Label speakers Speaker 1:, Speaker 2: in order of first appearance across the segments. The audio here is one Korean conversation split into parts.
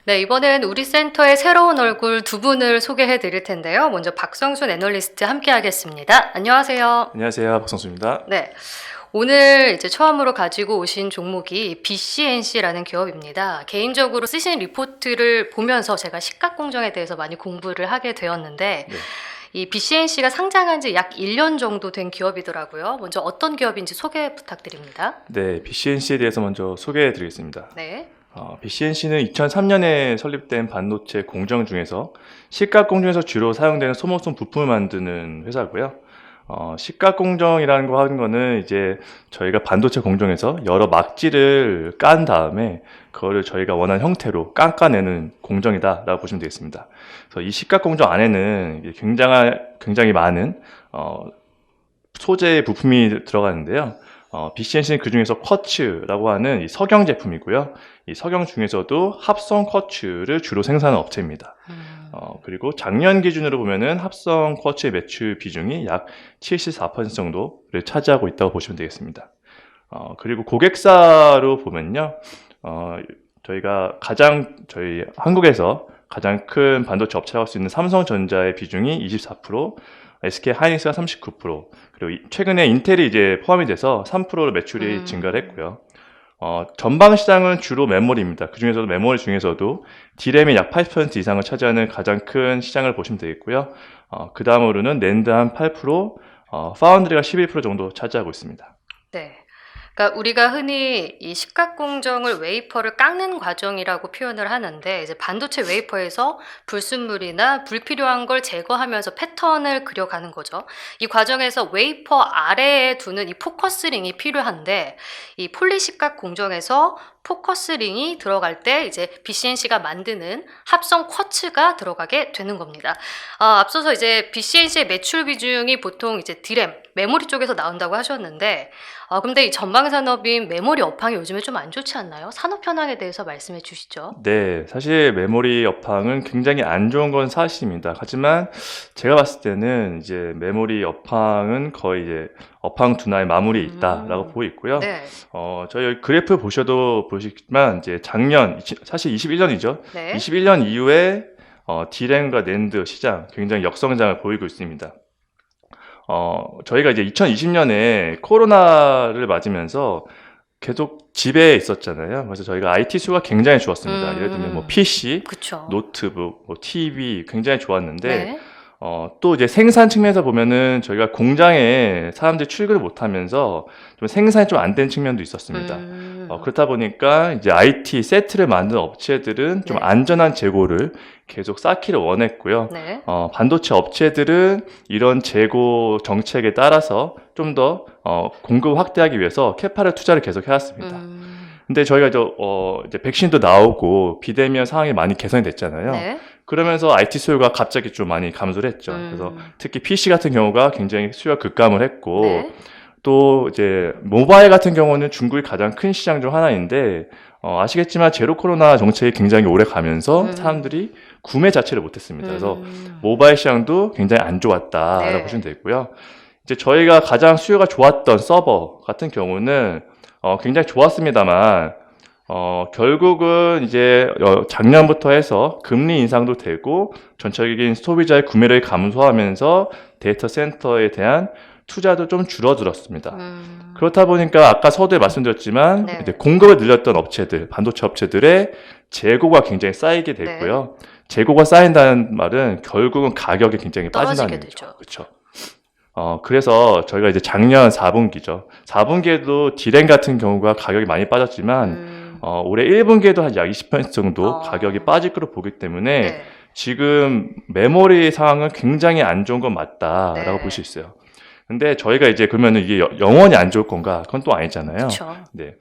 Speaker 1: 네, 이번엔 우리 센터의 새로운 얼굴 두 분을 소개해 드릴 텐데요. 먼저 박성순 애널리스트 함께 하겠습니다. 안녕하세요.
Speaker 2: 안녕하세요. 박성수입니다.
Speaker 1: 네. 오늘 이제 처음으로 가지고 오신 종목이 BCNC라는 기업입니다. 개인적으로 쓰신 리포트를 보면서 제가 시가공정에 대해서 많이 공부를 하게 되었는데,
Speaker 2: 네.
Speaker 1: 이 BCNC가 상장한 지 약 1년 정도 된 기업이더라고요. 먼저 어떤 기업인지 소개 부탁드립니다.
Speaker 2: 네, BCNC에 대해서 먼저 소개해 드리겠습니다.
Speaker 1: 네.
Speaker 2: BCNC는 2003년에 설립된 반도체 공정 중에서 시가 공정에서 주로 사용되는 소모품 부품을 만드는 회사고요. 시가 공정이라는 거 하는 거는 이제 저희가 반도체 공정에서 여러 막지를 깐 다음에 그거를 저희가 원하는 형태로 깎아내는 공정이다라고 보시면 되겠습니다. 그래서 이 시가 공정 안에는 굉장히 많은 소재 부품이 들어가는데요. BCNC는 그 중에서 쿼츠라고 하는 이 석영 제품이고요. 이 석영 중에서도 합성 쿼츠를 주로 생산하는 업체입니다. 그리고 작년 기준으로 보면은 합성 쿼츠의 매출 비중이 약 74% 정도를 차지하고 있다고 보시면 되겠습니다. 그리고 고객사로 보면요. 저희 한국에서 가장 큰 반도체 업체라고 할 수 있는 삼성전자의 비중이 24%, SK 하이닉스가 39%, 그리고 최근에 인텔이 이제 포함이 돼서 3%로 매출이 증가를 했고요. 전방 시장은 주로 메모리입니다. 그 중에서도 메모리 중에서도 D램이 약 80% 이상을 차지하는 가장 큰 시장을 보시면 되겠고요. 그 다음으로는 낸드 한 8%, 파운드리가 11% 정도 차지하고 있습니다.
Speaker 1: 네. 그러니까 우리가 흔히 이 식각공정을 웨이퍼를 깎는 과정이라고 표현을 하는데, 이제 반도체 웨이퍼에서 불순물이나 불필요한 걸 제거하면서 패턴을 그려가는 거죠. 이 과정에서 웨이퍼 아래에 두는 이 포커스링이 필요한데, 이 폴리식각 공정에서 포커스링이 들어갈 때 이제 BCNC가 만드는 합성 쿼츠가 들어가게 되는 겁니다. 앞서서 이제 BCNC의 매출 비중이 보통 이제 D램, 메모리 쪽에서 나온다고 하셨는데, 근데 이 전방 산업인 메모리 업황이 요즘에 좀 안 좋지 않나요? 산업 현황에 대해서 말씀해 주시죠.
Speaker 2: 네, 사실 메모리 업황은 굉장히 안 좋은 건 사실입니다. 하지만 제가 봤을 때는 이제 메모리 업황은 거의 이제 업황 둔화의 마무리에 있다라고 보고 있고요.
Speaker 1: 네.
Speaker 2: 저희 여기 그래프 보시지만 이제 사실 21년이죠.
Speaker 1: 네.
Speaker 2: 21년 이후에 D램과 낸드 시장 굉장히 역성장을 보이고 있습니다. 저희가 이제 2020년에 코로나를 맞으면서 계속 집에 있었잖아요. 그래서 저희가 IT 수요가 굉장히 좋았습니다. 예를 들면 뭐 PC,
Speaker 1: 그쵸.
Speaker 2: 노트북, 뭐 TV 굉장히 좋았는데,
Speaker 1: 네.
Speaker 2: 또 이제 생산 측면에서 보면은 저희가 공장에 사람들이 출근을 못 하면서 좀 생산이 좀 안 된 측면도 있었습니다. 그렇다 보니까 이제 IT 세트를 만드는 업체들은 좀
Speaker 1: 네.
Speaker 2: 안전한 재고를 계속 쌓기를 원했고요.
Speaker 1: 네.
Speaker 2: 반도체 업체들은 이런 재고 정책에 따라서 좀 더 공급 확대하기 위해서 캐파를 투자를 계속 해왔습니다. 근데 저희가 이제 백신도 나오고 비대면 상황이 많이 개선이 됐잖아요.
Speaker 1: 네.
Speaker 2: 그러면서 IT 수요가 갑자기 좀 많이 감소를 했죠. 그래서 특히 PC 같은 경우가 굉장히 수요가 급감을 했고,
Speaker 1: 네.
Speaker 2: 또 이제 모바일 같은 경우는 중국이 가장 큰 시장 중 하나인데, 아시겠지만 제로 코로나 정책이 굉장히 오래 가면서 사람들이 구매 자체를 못했습니다. 그래서 모바일 시장도 굉장히 안 좋았다라고
Speaker 1: 네.
Speaker 2: 보시면 되고요. 이제 저희가 가장 수요가 좋았던 서버 같은 경우는 굉장히 좋았습니다만, 결국은 이제 작년부터 해서 금리 인상도 되고 전체적인 소비자의 구매력이 감소하면서 데이터 센터에 대한 투자도 좀 줄어들었습니다. 그렇다 보니까 아까 서두에 말씀드렸지만
Speaker 1: 네.
Speaker 2: 이제 공급을 늘렸던 업체들, 반도체 업체들의 재고가 굉장히 쌓이게 됐고요. 재고가 쌓인다는 말은 결국은 가격이 굉장히 빠진다는
Speaker 1: 떨어지게
Speaker 2: 얘기죠.
Speaker 1: 되죠.
Speaker 2: 그렇죠. 그래서 저희가 이제 작년 4분기죠. 4분기에도 D램 같은 경우가 가격이 많이 빠졌지만 올해 1분기에도 한 약 20% 정도 가격이 빠질 거로 보기 때문에
Speaker 1: 네.
Speaker 2: 지금 메모리 상황은 굉장히 안 좋은 건 맞다라고
Speaker 1: 네.
Speaker 2: 볼 수 있어요. 근데 저희가 이제 그러면은 이게 영원히 안 좋을 건가? 그건 또 아니잖아요.
Speaker 1: 그렇죠.
Speaker 2: 네.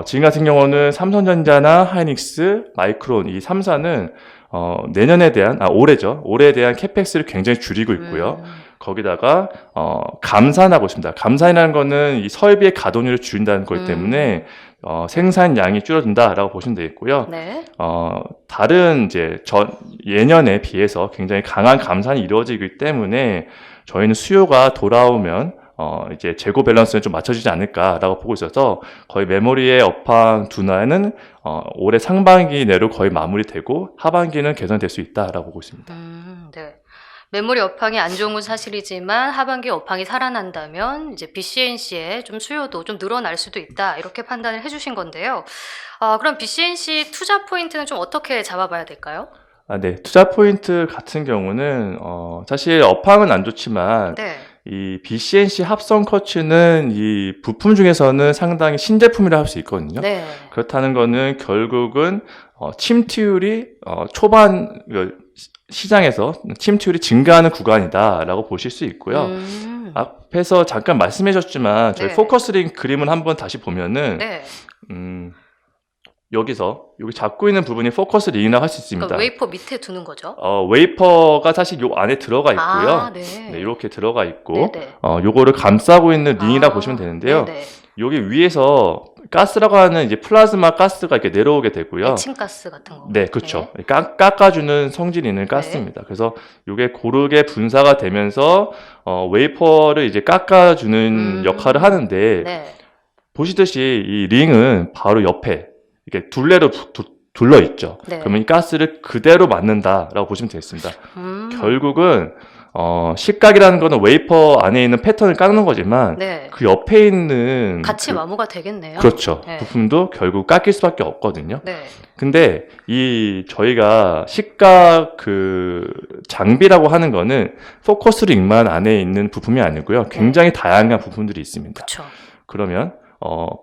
Speaker 2: 지금 같은 경우는 삼성전자나 하이닉스, 마이크론 이 3사는 올해에 대한 캐펙스를 굉장히 줄이고 있고요. 거기다가 감산하고 있습니다. 감산이라는 거는 이 설비의 가동률을 줄인다는 거기 때문에 생산량이 줄어든다라고 보시면 되겠고요.
Speaker 1: 네.
Speaker 2: 다른 이제 예년에 비해서 굉장히 강한 감산이 이루어지기 때문에 저희는 수요가 돌아오면 이제 재고 밸런스는 좀 맞춰지지 않을까라고 보고 있어서 거의 메모리의 업황 둔화는 올해 상반기 내로 거의 마무리되고 하반기는 개선될 수 있다라고 보고 있습니다.
Speaker 1: 네. 메모리 업황이 안 좋은 건 사실이지만 하반기 업황이 살아난다면 이제 BCNC의 좀 수요도 좀 늘어날 수도 있다 이렇게 판단을 해주신 건데요. 그럼 BCNC 투자 포인트는 좀 어떻게 잡아봐야 될까요?
Speaker 2: 네. 투자 포인트 같은 경우는 사실 업황은 안 좋지만
Speaker 1: 네.
Speaker 2: 이 BCNC 합성 커츠는 이 부품 중에서는 상당히 신제품이라 할 수 있거든요.
Speaker 1: 네.
Speaker 2: 그렇다는 거는 결국은 침투율이 초반 시장에서 침투율이 증가하는 구간이다라고 보실 수 있고요. 앞에서 잠깐 말씀해 주셨지만 저희
Speaker 1: 네.
Speaker 2: 포커스링 그림을 한번 다시 보면은
Speaker 1: 네.
Speaker 2: 여기 잡고 있는 부분이 포커스 링이라고 할 수 있습니다.
Speaker 1: 그러니까 웨이퍼 밑에 두는 거죠.
Speaker 2: 웨이퍼가 사실 요 안에 들어가 있고요.
Speaker 1: 네.
Speaker 2: 네, 이렇게 들어가 있고,
Speaker 1: 네네.
Speaker 2: 요거를 감싸고 있는 링이라고 보시면 되는데요.
Speaker 1: 네네.
Speaker 2: 여기 위에서 가스라고 하는 이제 플라즈마 가스가 이렇게 내려오게 되고요.
Speaker 1: 에칭가스 같은 거.
Speaker 2: 네, 그렇죠. 깎아주는 성질이 있는 가스입니다. 그래서 이게 고르게 분사가 되면서 웨이퍼를 이제 깎아주는 역할을 하는데
Speaker 1: 네.
Speaker 2: 보시듯이 이 링은 바로 옆에 이렇게 둘레로 둘러 있죠.
Speaker 1: 네.
Speaker 2: 그러면 이 가스를 그대로 맞는다라고 보시면 되겠습니다. 결국은 식각이라는 거는 웨이퍼 안에 있는 패턴을 깎는 거지만
Speaker 1: 네.
Speaker 2: 그 옆에 있는
Speaker 1: 같이 마모가 되겠네요.
Speaker 2: 그렇죠.
Speaker 1: 네.
Speaker 2: 부품도 결국 깎일 수밖에 없거든요.
Speaker 1: 네.
Speaker 2: 근데 저희가 식각 장비라고 하는 거는 포커스 링만 안에 있는 부품이 아니고요. 굉장히 다양한 부품들이 있습니다.
Speaker 1: 그렇죠.
Speaker 2: 그러면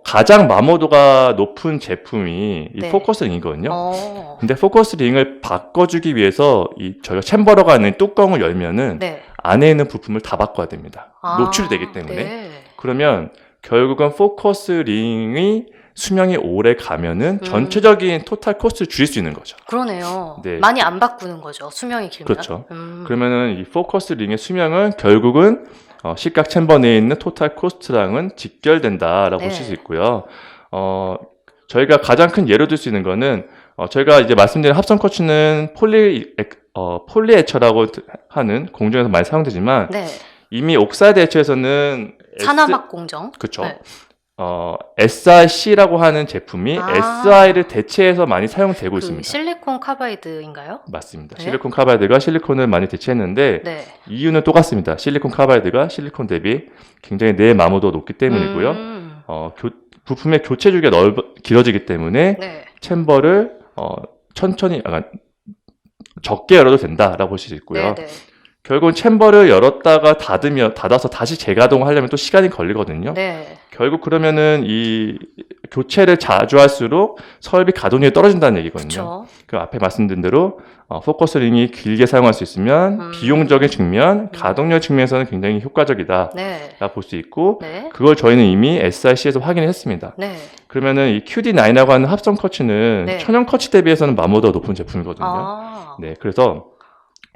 Speaker 2: 가장 마모도가 높은 제품이 이
Speaker 1: 네.
Speaker 2: 포커스 링이거든요. 근데 포커스 링을 바꿔주기 위해서 저희가 챔버러가 있는 뚜껑을 열면은
Speaker 1: 네.
Speaker 2: 안에 있는 부품을 다 바꿔야 됩니다. 노출되기 때문에.
Speaker 1: 네.
Speaker 2: 그러면 결국은 포커스 링이 수명이 오래 가면은 전체적인 토탈 코스트를 줄일 수 있는 거죠.
Speaker 1: 그러네요.
Speaker 2: 네.
Speaker 1: 많이 안 바꾸는 거죠. 수명이 길면.
Speaker 2: 그렇죠. 그러면은 이 포커스 링의 수명은 결국은 식각 챔버 내에 있는 토탈 코스트랑은 직결된다라고
Speaker 1: 네.
Speaker 2: 보실 수 있고요. 저희가 가장 큰 예로 들 수 있는 거는 저희가 이제 말씀드린 합성 커츠는 폴리에처라고 하는 공정에서 많이 사용되지만
Speaker 1: 네.
Speaker 2: 이미 옥사이드 에처에서는
Speaker 1: 산화막 공정.
Speaker 2: 그렇죠.
Speaker 1: 네.
Speaker 2: SiC라고 하는 제품이 Si를 대체해서 많이 사용되고 있습니다.
Speaker 1: 실리콘 카바이드인가요?
Speaker 2: 맞습니다.
Speaker 1: 네.
Speaker 2: 실리콘 카바이드가 실리콘을 많이 대체했는데
Speaker 1: 네.
Speaker 2: 이유는 똑같습니다. 실리콘 카바이드가 실리콘 대비 굉장히 내마모도가 높기 때문이고요. 부품의 교체 주기가 길어지기 때문에
Speaker 1: 네.
Speaker 2: 챔버를 천천히 적게 열어도 된다라고 보실 수 있고요.
Speaker 1: 네. 네.
Speaker 2: 결국은 챔버를 열었다가 닫아서 다시 재가동하려면 또 시간이 걸리거든요.
Speaker 1: 네.
Speaker 2: 결국 그러면은 이 교체를 자주 할수록 설비 가동률이 떨어진다는 얘기거든요.
Speaker 1: 그렇죠.
Speaker 2: 그 앞에 말씀드린 대로 포커스링이 길게 사용할 수 있으면 비용적인 측면, 가동률 측면에서는 굉장히 효과적이다.
Speaker 1: 네.
Speaker 2: 라고 볼 수 있고
Speaker 1: 네.
Speaker 2: 그걸 저희는 이미 SiC에서 확인을 했습니다.
Speaker 1: 네.
Speaker 2: 그러면은 이 QD9이라고 하는 합성 커츠는
Speaker 1: 네.
Speaker 2: 천연 커츠 대비해서는 마모도가 높은 제품이거든요. 네, 그래서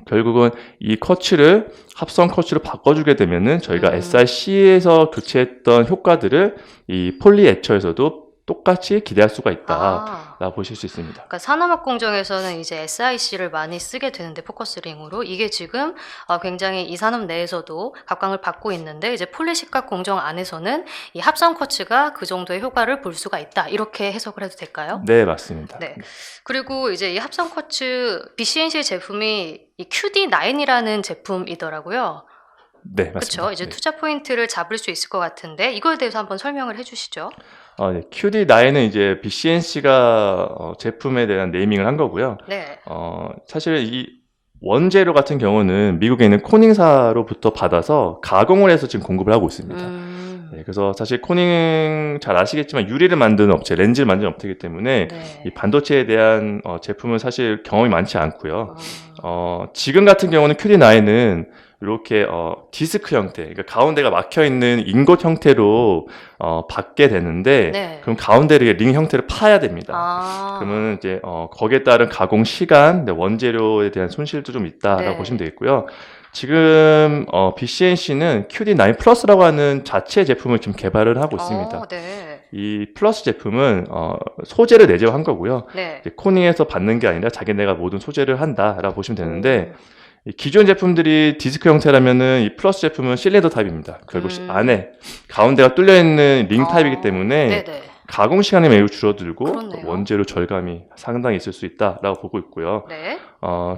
Speaker 2: 결국은 이 커츠를 합성 커츠로 바꿔주게 되면은 저희가 SiC에서 교체했던 효과들을 이 폴리에처에서도 똑같이 기대할 수가 있다라고 보실 수 있습니다.
Speaker 1: 그러니까 산화막 공정에서는 이제 SiC를 많이 쓰게 되는데 포커스링으로 이게 지금 굉장히 이 산업 내에서도 각광을 받고 있는데 이제 폴리식각 공정 안에서는 이 합성 커츠가 그 정도의 효과를 볼 수가 있다 이렇게 해석을 해도 될까요?
Speaker 2: 네, 맞습니다.
Speaker 1: 네. 그리고 이제 이 합성 커츠 BCNC 제품이 이 QD9이라는 제품이더라고요.
Speaker 2: 네, 맞습니다.
Speaker 1: 그렇죠. 이제
Speaker 2: 네.
Speaker 1: 투자 포인트를 잡을 수 있을 것 같은데 이거에 대해서 한번 설명을 해주시죠.
Speaker 2: 네. QD9은 이제 BCNC가 제품에 대한 네이밍을 한 거고요.
Speaker 1: 네.
Speaker 2: 사실 이 원재료 같은 경우는 미국에 있는 코닝사로부터 받아서 가공을 해서 지금 공급을 하고 있습니다. 네, 그래서 사실 코닝 잘 아시겠지만 유리를 만드는 업체, 렌즈를 만드는 업체이기 때문에
Speaker 1: 네.
Speaker 2: 이 반도체에 대한 제품은 사실 경험이 많지 않고요. 지금 같은 경우는 QD9은 이렇게 디스크 형태, 그러니까 가운데가 막혀 있는 인got 형태로 받게 되는데
Speaker 1: 네.
Speaker 2: 그럼 가운데를 링 형태를 파야 됩니다. 그러면 이제 거기에 따른 가공 시간, 원재료에 대한 손실도 좀 있다라고
Speaker 1: 네.
Speaker 2: 보시면 되겠고요. 지금 BCNC는 QD9 플러스라고 하는 자체 제품을 지금 개발을 하고 있습니다.
Speaker 1: 네.
Speaker 2: 이 플러스 제품은 소재를 내재화한 거고요.
Speaker 1: 네.
Speaker 2: 이제 코닝에서 받는 게 아니라 자기네가 모든 소재를 한다라고 보시면 되는데 이 기존 제품들이 디스크 형태라면은 이 플러스 제품은 실린더 타입입니다. 결국 안에 가운데가 뚫려 있는 링 타입이기 때문에
Speaker 1: 네네.
Speaker 2: 가공 시간이 매우 줄어들고
Speaker 1: 그렇네요.
Speaker 2: 원재료 절감이 상당히 있을 수 있다라고 보고 있고요.
Speaker 1: 네.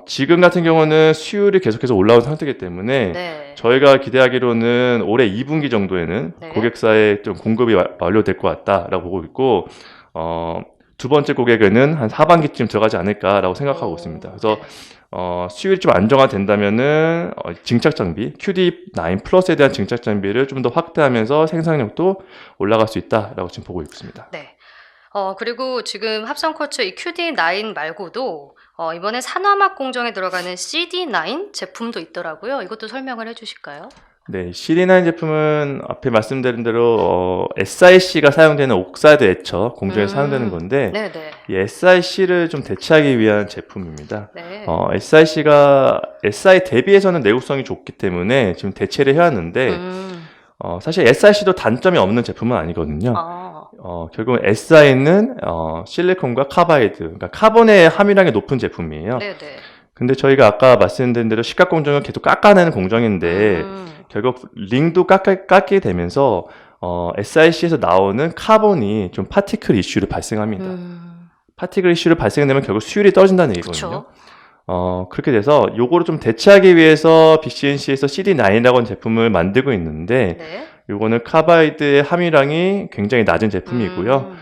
Speaker 2: 지금 같은 경우는 수율이 계속해서 올라온 상태이기 때문에
Speaker 1: 네.
Speaker 2: 저희가 기대하기로는 올해 2분기 정도에는
Speaker 1: 네.
Speaker 2: 고객사에 좀 공급이 완료될 것 같다라고 보고 있고, 두 번째 고객에는 한 하반기쯤 들어가지 않을까라고 생각하고 있습니다. 그래서 수율이 좀 안정화된다면은 증착 장비 QD9 플러스에 대한 증착 장비를 좀 더 확대하면서 생산력도 올라갈 수 있다라고 지금 보고 있습니다.
Speaker 1: 네. 그리고 지금 합성쿼츠 이 QD9 말고도 이번에 산화막 공정에 들어가는 CD9 제품도 있더라고요. 이것도 설명을 해주실까요?
Speaker 2: 네, CD9 제품은 앞에 말씀드린 대로 SiC가 사용되는 옥사이드 에처 공정에서 사용되는 건데
Speaker 1: 네네.
Speaker 2: 이 SiC를 좀 대체하기 위한 제품입니다.
Speaker 1: 네.
Speaker 2: SiC가 Si 대비해서는 내구성이 좋기 때문에 지금 대체를 해왔는데 사실 SiC도 단점이 없는 제품은 아니거든요. 결국은 Si는 실리콘과 카바이드, 그러니까 카본의 함유량이 높은 제품이에요.
Speaker 1: 네네.
Speaker 2: 근데 저희가 아까 말씀드린 대로 식각 공정은 계속 깎아내는 공정인데 결국 링도 깎게 되면서 SiC에서 나오는 카본이 좀 파티클 이슈를 발생합니다. 파티클 이슈를 발생되면 결국 수율이 떨어진다는 얘기거든요. 그렇게 돼서 요거를 좀 대체하기 위해서 BCNC에서 CD9이라고 하는 제품을 만들고 있는데
Speaker 1: 네.
Speaker 2: 요거는 카바이드의 함유량이 굉장히 낮은 제품이고요.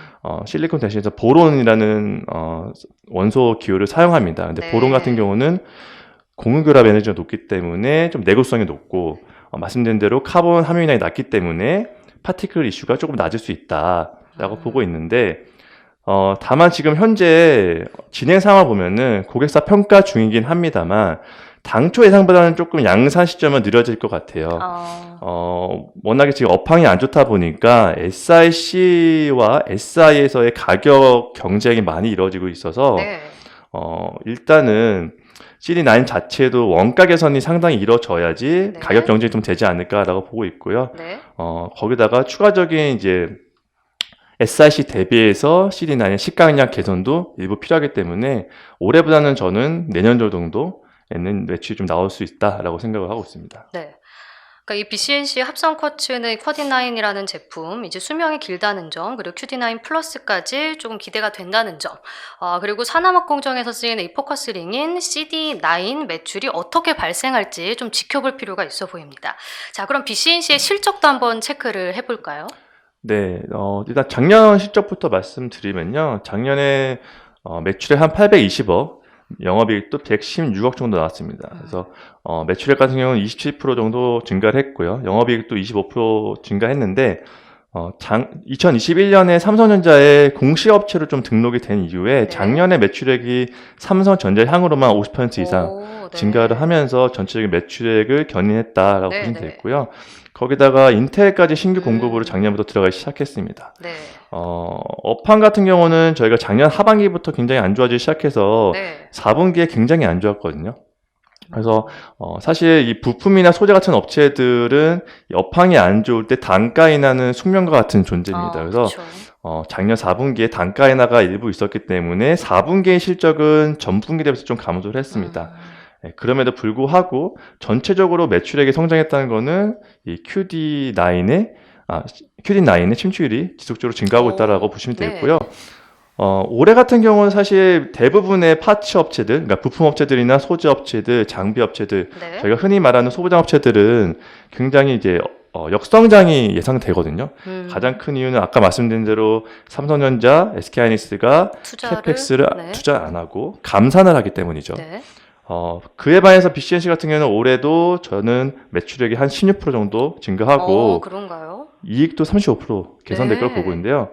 Speaker 2: 실리콘 대신해서 보론이라는 원소 기호를 사용합니다. 근데
Speaker 1: 네.
Speaker 2: 보론 같은 경우는 공유결합 에너지가 높기 때문에 좀 내구성이 높고 말씀드린 대로 카본 함유량이 낮기 때문에 파티클 이슈가 조금 낮을 수 있다라고 보고 있는데 다만 지금 현재 진행 상황을 보면은 고객사 평가 중이긴 합니다만 당초 예상보다는 조금 양산 시점은 느려질 것 같아요. 워낙에 지금 업황이 안 좋다 보니까 SiC와 Si에서의 가격 경쟁이 많이 이루어지고 있어서
Speaker 1: 네.
Speaker 2: 일단은 CD9 자체도 원가 개선이 상당히 이루어져야지
Speaker 1: 네.
Speaker 2: 가격 경쟁이 좀 되지 않을까라고 보고 있고요.
Speaker 1: 네.
Speaker 2: 거기다가 추가적인 이제 SiC 대비해서 CD9의 시가량 개선도 일부 필요하기 때문에 올해보다는 저는 내년 정도에는 매출이 좀 나올 수 있다라고 생각을 하고 있습니다.
Speaker 1: 네. 그러니까 이 BCNC 합성 쿼츠는 쿼디9이라는 제품, 이제 수명이 길다는 점, 그리고 QD9 플러스까지 조금 기대가 된다는 점, 그리고 산화막 공정에서 쓰이는 이 포커스 링인 CD9 매출이 어떻게 발생할지 좀 지켜볼 필요가 있어 보입니다. 자, 그럼 BCNC의 실적도 한번 체크를 해볼까요?
Speaker 2: 네, 일단 작년 실적부터 말씀드리면요. 작년에 매출액 한 820억, 영업이익도 116억 정도 나왔습니다. 그래서 매출액 같은 경우는 27% 정도 증가를 했고요. 영업이익도 25% 증가했는데 2021년에 삼성전자의 공시업체로 좀 등록이 된 이후에
Speaker 1: 네.
Speaker 2: 작년에 매출액이 삼성전자 향으로만 50% 이상
Speaker 1: 네.
Speaker 2: 증가를 하면서 전체적인 매출액을 견인했다라고
Speaker 1: 네,
Speaker 2: 보시면
Speaker 1: 네.
Speaker 2: 되겠고요. 거기다가 인텔까지 신규 공급으로 작년부터 들어가기 시작했습니다.
Speaker 1: 네.
Speaker 2: 업황 같은 경우는 저희가 작년 하반기부터 굉장히 안 좋아지기 시작해서
Speaker 1: 네.
Speaker 2: 4분기에 굉장히 안 좋았거든요. 그래서 사실 이 부품이나 소재 같은 업체들은 이 업황이 안 좋을 때 단가 인하는 숙명과 같은 존재입니다. 그래서
Speaker 1: 그쵸.
Speaker 2: 작년 4분기에 단가 인하가 일부 있었기 때문에 4분기의 실적은 전분기 대비해서 좀 감소를 했습니다. 네, 그럼에도 불구하고 전체적으로 매출액이 성장했다는 거는 이 QD9의 침투율이 지속적으로 증가하고 있다라고 보시면
Speaker 1: 네.
Speaker 2: 되겠고요. 올해 같은 경우는 사실 대부분의 파츠 업체들, 그러니까 부품 업체들이나 소재 업체들, 장비 업체들,
Speaker 1: 네.
Speaker 2: 저희가 흔히 말하는 소부장 업체들은 굉장히 이제 역성장이 예상되거든요. 가장 큰 이유는 아까 말씀드린 대로 삼성전자, SK하이닉스가 캐펙스를
Speaker 1: 네.
Speaker 2: 투자 안 하고 감산을 하기 때문이죠.
Speaker 1: 네.
Speaker 2: 그에 반해서 BCNC 같은 경우는 올해도 저는 매출액이 한 16% 정도 증가하고
Speaker 1: 그런가요?
Speaker 2: 이익도 35% 개선될
Speaker 1: 네.
Speaker 2: 걸 보고 있는데요.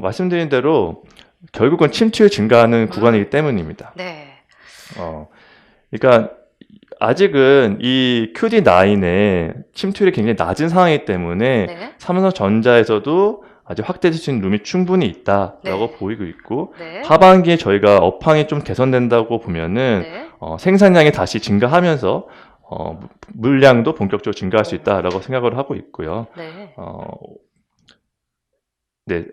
Speaker 2: 말씀드린 대로 결국은 침투율 증가하는 구간이기 때문입니다.
Speaker 1: 네.
Speaker 2: 그러니까 아직은 이 QD9의 침투율이 굉장히 낮은 상황이기 때문에
Speaker 1: 네.
Speaker 2: 삼성전자에서도 아직 확대될 수 있는 룸이 충분히 있다라고
Speaker 1: 네.
Speaker 2: 보이고 있고
Speaker 1: 네.
Speaker 2: 하반기에 저희가 업황이 좀 개선된다고 보면은
Speaker 1: 네.
Speaker 2: 생산량이 다시 증가하면서 물량도 본격적으로 증가할 수 있다라고 생각을 하고 있고요.
Speaker 1: 네.
Speaker 2: 네,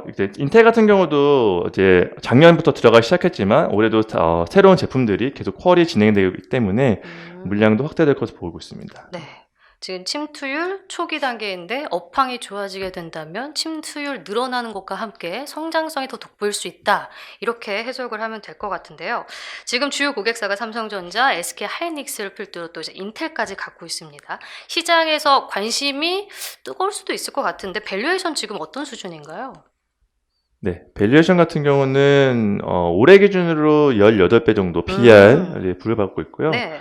Speaker 2: 이제 인텔 같은 경우도 이제 작년부터 들어가기 시작했지만 올해도 새로운 제품들이 계속 퀄이 진행되기 때문에 물량도 확대될 것으로 보고 있습니다.
Speaker 1: 네. 지금 침투율 초기 단계인데 업황이 좋아지게 된다면 침투율 늘어나는 것과 함께 성장성이 더 돋보일 수 있다. 이렇게 해석을 하면 될 것 같은데요. 지금 주요 고객사가 삼성전자, SK 하이닉스를 필두로 또 이제 인텔까지 갖고 있습니다. 시장에서 관심이 뜨거울 수도 있을 것 같은데 밸류에이션 지금 어떤 수준인가요?
Speaker 2: 네, 밸류에이션 같은 경우는 올해 기준으로 18배 정도 PER에 부여받고 있고요.
Speaker 1: 네.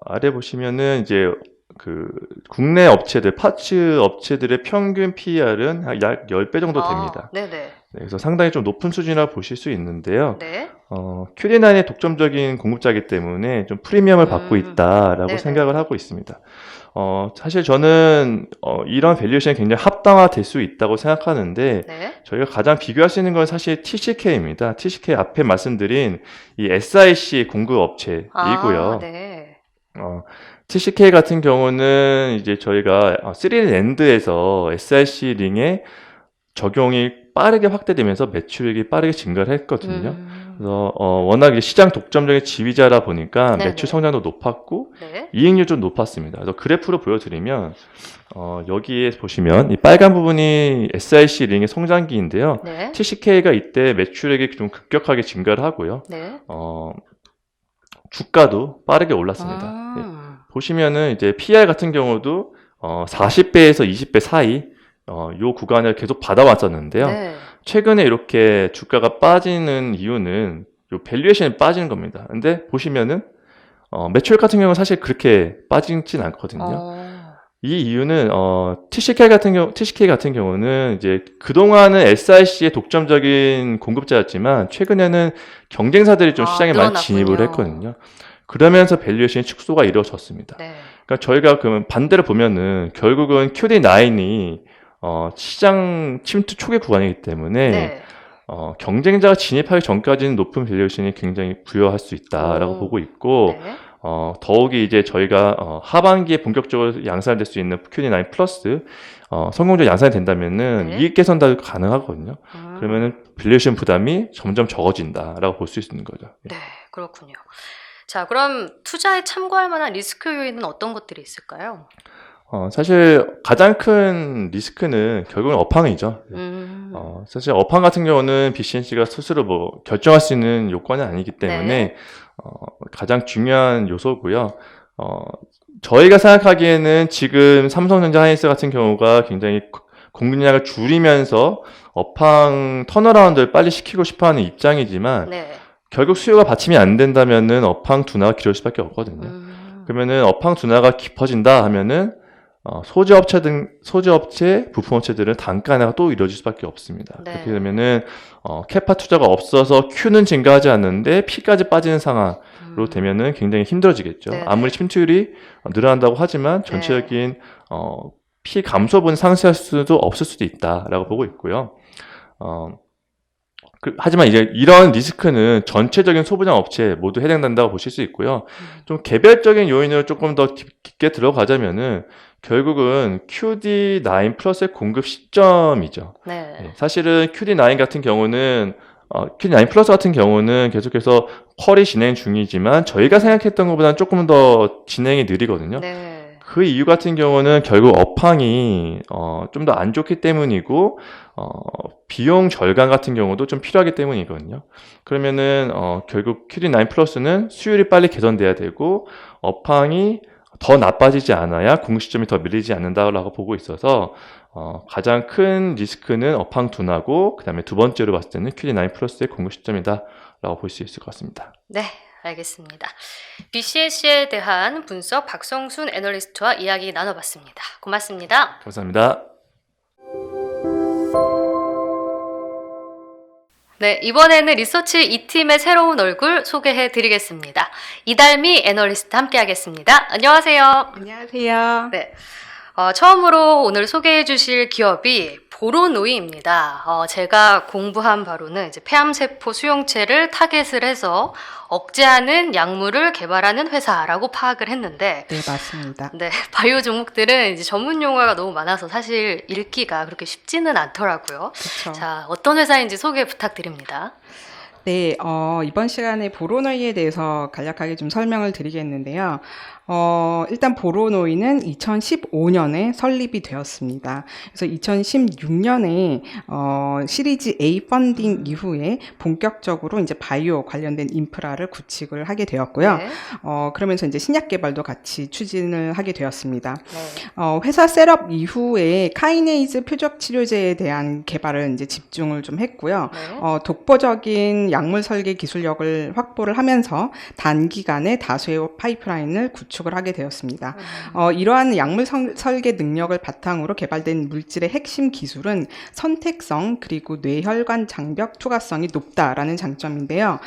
Speaker 2: 아래 보시면은 이제 그 국내 업체들, 파츠 업체들의 평균 PER은 약 10배 정도 됩니다.
Speaker 1: 네네.
Speaker 2: 네, 그래서 상당히 좀 높은 수준이라 보실 수 있는데요.
Speaker 1: 네.
Speaker 2: QD9의 독점적인 공급자이기 때문에 좀 프리미엄을 받고 있다라고
Speaker 1: 네네.
Speaker 2: 생각을 하고 있습니다. 사실 저는 이런 밸류에이션이 굉장히 합당화될 수 있다고 생각하는데
Speaker 1: 네.
Speaker 2: 저희가 가장 비교할 수 있는 건 사실 TCK입니다. TCK 앞에 말씀드린 이 SiC 공급 업체이고요.
Speaker 1: 네.
Speaker 2: TCK 같은 경우는 이제 저희가 3D 랜드에서 SiC 링에 적용이 빠르게 확대되면서 매출액이 빠르게 증가를 했거든요. 그래서 워낙 이제 시장 독점적인 지휘자라 보니까
Speaker 1: 네네.
Speaker 2: 매출 성장도 높았고
Speaker 1: 네.
Speaker 2: 이익률 좀 높았습니다. 그래서 그래프로 보여드리면 여기에 보시면 이 빨간 부분이 SiC 링의 성장기인데요.
Speaker 1: 네.
Speaker 2: TCK가 이때 매출액이 좀 급격하게 증가를 하고요.
Speaker 1: 네.
Speaker 2: 주가도 빠르게 올랐습니다. 예. 보시면은 이제 PER 같은 경우도 40배에서 20배 사이 요 구간을 계속 받아왔었는데요.
Speaker 1: 네.
Speaker 2: 최근에 이렇게 주가가 빠지는 이유는 요 밸류에이션이 빠지는 겁니다. 근데 보시면은 매출 같은 경우는 사실 그렇게 빠지진 않거든요. 이 이유는 TCK 같은 경우는 이제 그동안은 SiC의 독점적인 공급자였지만 최근에는 경쟁사들이 좀 시장에 많이 진입을
Speaker 1: 늘어났군요.
Speaker 2: 했거든요. 그러면서 밸류에이션 축소가 이루어졌습니다.
Speaker 1: 네.
Speaker 2: 그러니까 저희가 그러면 반대로 보면은 결국은 QD9이 시장 침투 초기 구간이기 때문에
Speaker 1: 네.
Speaker 2: 경쟁자가 진입하기 전까지는 높은 밸류에이션이 굉장히 부여할 수 있다라고 보고 있고
Speaker 1: 네.
Speaker 2: 더욱이 이제 저희가 하반기에 본격적으로 양산될 수 있는 QD9 플러스 성공적으로 양산이 된다면은
Speaker 1: 네.
Speaker 2: 이익 개선도 가능하거든요. 그러면은 밸류에이션 부담이 점점 적어진다라고 볼 수 있는 거죠.
Speaker 1: 네, 그렇군요. 자, 그럼 투자에 참고할 만한 리스크 요인은 어떤 것들이 있을까요?
Speaker 2: 사실 가장 큰 리스크는 결국은 업황이죠. 사실 업황 같은 경우는 BCNC가 스스로 뭐 결정할 수 있는 요건은 아니기 때문에
Speaker 1: 네.
Speaker 2: 가장 중요한 요소고요. 저희가 생각하기에는 지금 삼성전자 하이닉스 같은 경우가 굉장히 공급량을 줄이면서 업황 턴어라운드를 빨리 시키고 싶어하는 입장이지만
Speaker 1: 네.
Speaker 2: 결국 수요가 받침이 안 된다면은 업황 둔화가 길어질 수밖에 없거든요. 그러면은 업황 둔화가 깊어진다 하면은 소재업체, 부품업체들은 단가 인하가 또 이루어질 수밖에 없습니다.
Speaker 1: 네.
Speaker 2: 그렇게 되면은 캐파 투자가 없어서 Q는 증가하지 않는데 P까지 빠지는 상황으로 되면은 굉장히 힘들어지겠죠.
Speaker 1: 네네.
Speaker 2: 아무리 침투율이 늘어난다고 하지만 전체적인 P 감소분이 상쇄할 수도 없을 수도 있다라고 보고 있고요. 하지만 이제 이런 리스크는 전체적인 소부장 업체에 모두 해당된다고 보실 수 있고요. 좀 개별적인 요인을 조금 더 깊게 들어가자면은 결국은 QD9 플러스의 공급 시점이죠.
Speaker 1: 네.
Speaker 2: 네, 사실은 QD9 같은 경우는 QD9 플러스 같은 경우는 계속해서 퀄이 진행 중이지만 저희가 생각했던 것보다는 조금 더 진행이 느리거든요.
Speaker 1: 네.
Speaker 2: 그 이유 같은 경우는 결국 업황이 좀 더 안 좋기 때문이고 비용 절감 같은 경우도 좀 필요하기 때문이거든요. 그러면은 결국 QD9 플러스는 수율이 빨리 개선돼야 되고 업황이 더 나빠지지 않아야 공급 시점이 더 밀리지 않는다라고 보고 있어서 가장 큰 리스크는 업황 둔화고 그다음에 두 번째로 봤을 때는 QD9 플러스의 공급 시점이다라고 볼 수 있을 것 같습니다.
Speaker 1: 네, 알겠습니다. BCNC에 대한 분석 박성순 애널리스트와 이야기 나눠봤습니다. 고맙습니다.
Speaker 2: 감사합니다.
Speaker 1: 네, 이번에는 리서치 2팀의 새로운 얼굴 소개해 드리겠습니다. 이달미 애널리스트 함께 하겠습니다. 안녕하세요.
Speaker 3: 안녕하세요.
Speaker 1: 네. 처음으로 오늘 소개해 주실 기업이 보로노이입니다. 제가 공부한 바로는 이제 폐암세포 수용체를 타겟을 해서 억제하는 약물을 개발하는 회사라고 파악을 했는데,
Speaker 3: 네, 맞습니다.
Speaker 1: 네, 바이오 종목들은 이제 전문 용어가 너무 많아서 사실 읽기가 그렇게 쉽지는 않더라고요.
Speaker 3: 그렇죠.
Speaker 1: 자, 어떤 회사인지 소개 부탁드립니다.
Speaker 3: 네, 이번 시간에 보로노이에 대해서 간략하게 좀 설명을 드리겠는데요. 일단 보로노이는 2015년에 설립이 되었습니다. 그래서 2016년에 시리즈 A 펀딩 이후에 본격적으로 이제 바이오 관련된 인프라를 구축을 하게 되었고요.
Speaker 1: 네.
Speaker 3: 그러면서 이제 신약 개발도 같이 추진을 하게 되었습니다.
Speaker 1: 네.
Speaker 3: 회사 셋업 이후에 카이네이즈 표적 치료제에 대한 개발을 이제 집중을 좀 했고요.
Speaker 1: 네.
Speaker 3: 독보적인 약물 설계 기술력을 확보를 하면서 단기간에 다수의 파이프라인을 구축을 하게 되었습니다. 이러한 약물 설계 능력을 바탕으로 개발된 물질의 핵심 기술은 선택성 그리고 뇌혈관 장벽 투과성이 높다라는 장점인데요.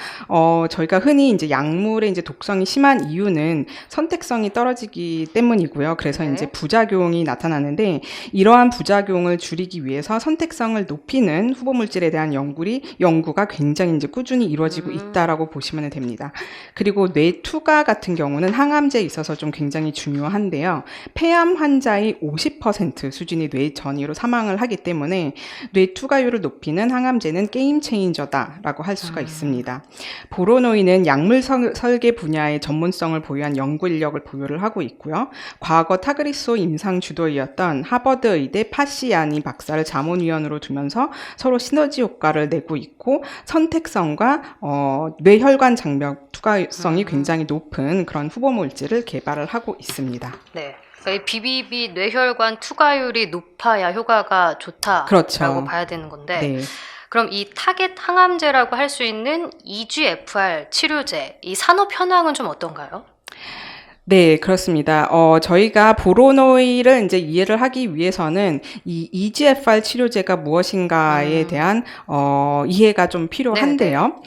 Speaker 3: 저희가 흔히 이제 약물의 이제 독성이 심한 이유는 선택성이 떨어지기 때문이고요. 그래서
Speaker 1: 네.
Speaker 3: 이제 부작용이 나타나는데 이러한 부작용을 줄이기 위해서 선택성을 높이는 후보 물질에 대한 연구가 굉장히 이제 꾸준히 이루어지고 있다라고 보시면 됩니다. 그리고 뇌 투과 같은 경우는 항암제에 있어서 좀 굉장히 중요한데요. 폐암 환자의 50% 수준이 뇌 전이로 사망을 하기 때문에 뇌 투과율을 높이는 항암제는 게임 체인저다라고 할 수가 있습니다. 보로노이는 약물 설계 분야의 전문성을 보유한 연구 인력을 보유를 하고 있고요. 과거 타그리소 임상 주도이었던 하버드 의대 파시아니 박사를 자문위원으로 두면서 서로 시너지 효과를 내고 있고 선택성과 뇌혈관 장벽 투과성이 굉장히 높은 그런 후보 물질을 개발을 하고 있습니다.
Speaker 1: 네. 그러니까 이 BBB 뇌혈관 투과율이 높아야 효과가 좋다라고
Speaker 3: 그렇죠.
Speaker 1: 봐야 되는 건데,
Speaker 3: 네.
Speaker 1: 그럼 이 타겟 항암제라고 할 수 있는 EGFR 치료제, 이 산업 현황은 좀 어떤가요?
Speaker 3: 네, 그렇습니다. 저희가 보로노이를 이제 이해를 하기 위해서는 이 EGFR 치료제가 무엇인가에 대한 이해가 좀 필요한데요.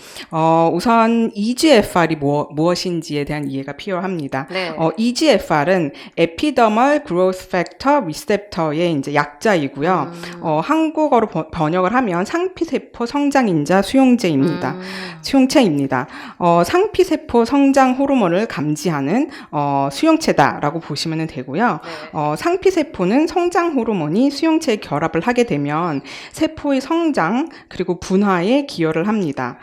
Speaker 3: 우선 EGFR이 무엇인지에 대한 이해가 필요합니다.
Speaker 1: 네.
Speaker 3: EGFR은 Epidermal Growth Factor Receptor의 이제 약자이고요. 한국어로 번역을 하면 상피세포 성장인자 수용체입니다. 상피세포 성장 호르몬을 감지하는 수용체다라고 보시면 되고요.
Speaker 1: 네.
Speaker 3: 상피세포는 성장 호르몬이 수용체에 결합을 하게 되면 세포의 성장 그리고 분화에 기여를 합니다.